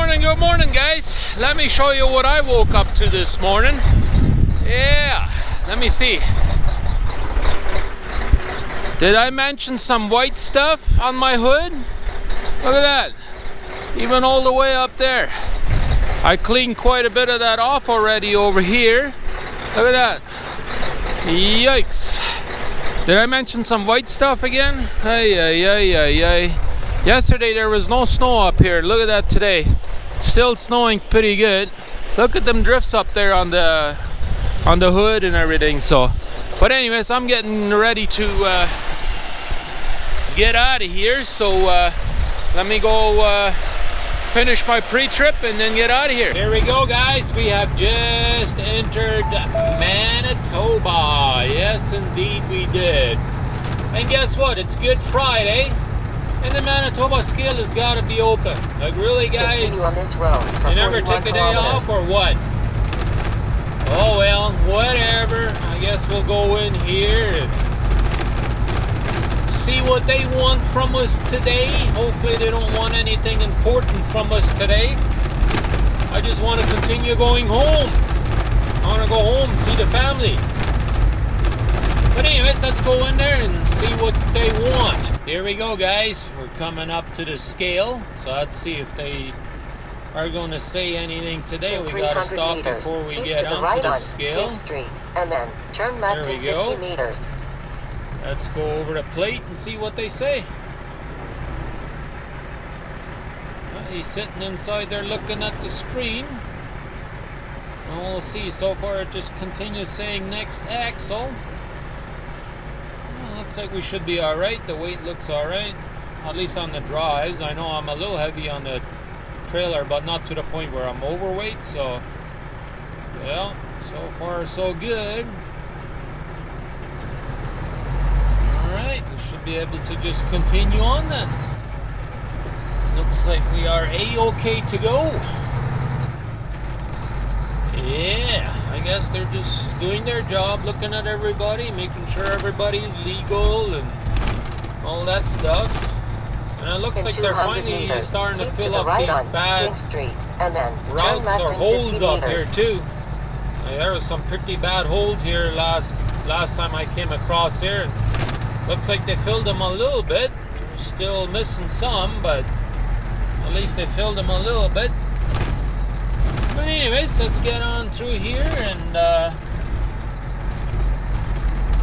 Good morning, guys. Let me show you what I woke up to this morning. Yeah, let me see. Did I mention some white stuff on my hood? Look at that. Even all the way up there. I cleaned quite a bit of that off already over here. Look at that. Yikes. Did I mention some white stuff again? Ay, ay, ay, ay, ay. Yesterday there was no snow up here. Look at that today. Still snowing pretty good. Look at them drifts up there on the hood and everything. So, but anyways, I'm getting ready to get out of here. So let me go finish my pre-trip and then get out of here. Here we go, guys. We have just entered Manitoba. Yes, indeed we did. And guess what? It's Good Friday. And the Manitoba scale has got to be open. Like, really, guys? Continue on this road for you never take a day off or what? Oh, well, whatever. I guess we'll go in here and see what they want from us today. Hopefully they don't want anything important from us today. I just want to continue going home. I want to go home and see the family. But anyways, let's go in there and see what they want. Here we go, guys. We're coming up to the scale. So let's see if they are going to say anything today. In We got to stop meters, before we keep get to the onto right the on scale. King Street, and then turn left There in we 50 go. meters. Let's go over the plate and see what they say. Well, he's sitting inside there looking at the screen. Well, we'll see. So far it just continues saying next axle. Well, looks like we should be alright. The weight looks alright. At least on the drives. I know I'm a little heavy on the trailer, but not to the point where I'm overweight. So, well, so far so good. Alright, we should be able to just continue on then. Looks like we are A-OK to go. Yeah, I guess they're just doing their job, looking at everybody, making sure everybody's legal and all that stuff. And it looks In like they're 200 finally meters, starting to keep fill the up right these on King bad Street, and then turn routes left or in holes 50 up meters. here too. There was some pretty bad holes here last time I came across here. And looks like they filled them a little bit. Still missing some, but at least they filled them a little bit. But anyways, let's get on through here and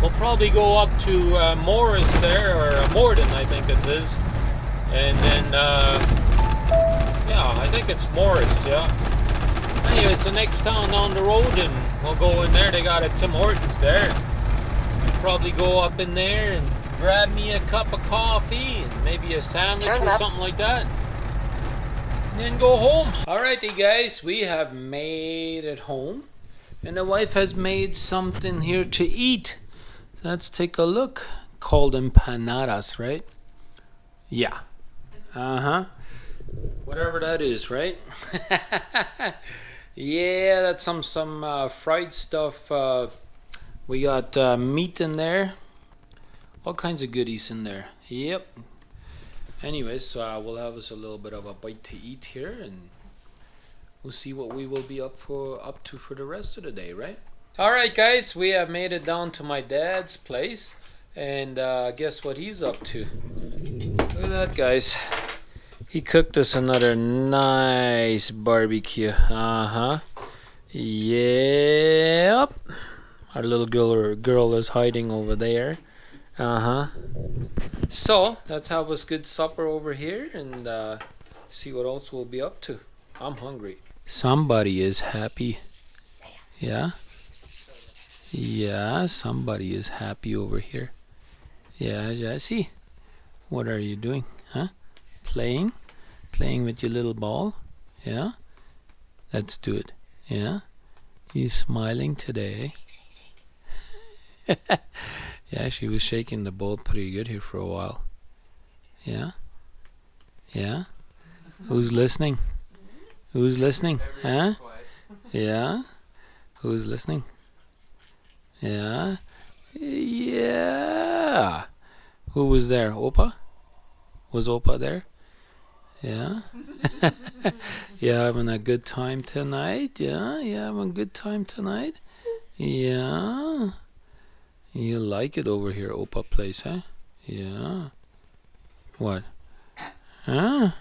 we'll probably go up to Morris there, or Morden I think it is. And then, yeah, I think it's Morris, yeah. Anyways, the next town down the road, and we'll go in there. They got a Tim Hortons there. Probably go up in there and grab me a cup of coffee and maybe a sandwich or something like that. And then go home. Alrighty, guys, we have made it home. And the wife has made something here to eat. So let's take a look. Called empanadas, right? Yeah. Uh-huh. Whatever that is, right? Yeah, that's some fried stuff. We got meat in there. All kinds of goodies in there. Yep. Anyways, so we'll have us a little bit of a bite to eat here, and we'll see what we will be up to for the rest of the day, right? All right, guys, we have made it down to my dad's place, and guess what he's up to? Look at that, guys. He cooked us another nice barbecue. Uh-huh. Yep. Our little girl is hiding over there. Uh-huh. So, let's have us good supper over here and see what else we'll be up to. I'm hungry. Somebody is happy. Yeah? Yeah, somebody is happy over here. Yeah, Jesse. What are you doing? Huh? Playing? Playing with your little ball? Yeah? Let's do it. Yeah? You smiling today? Yeah, she was shaking the ball pretty good here for a while. Yeah? Yeah? Who's listening? Who's listening? Huh? Yeah? Who's listening? Yeah? Yeah! Who was there? Opa? Was Opa there? Yeah? You having a good time tonight? Yeah, you having a good time tonight? Yeah. You like it over here, Opa Place, huh? Yeah. What? Huh?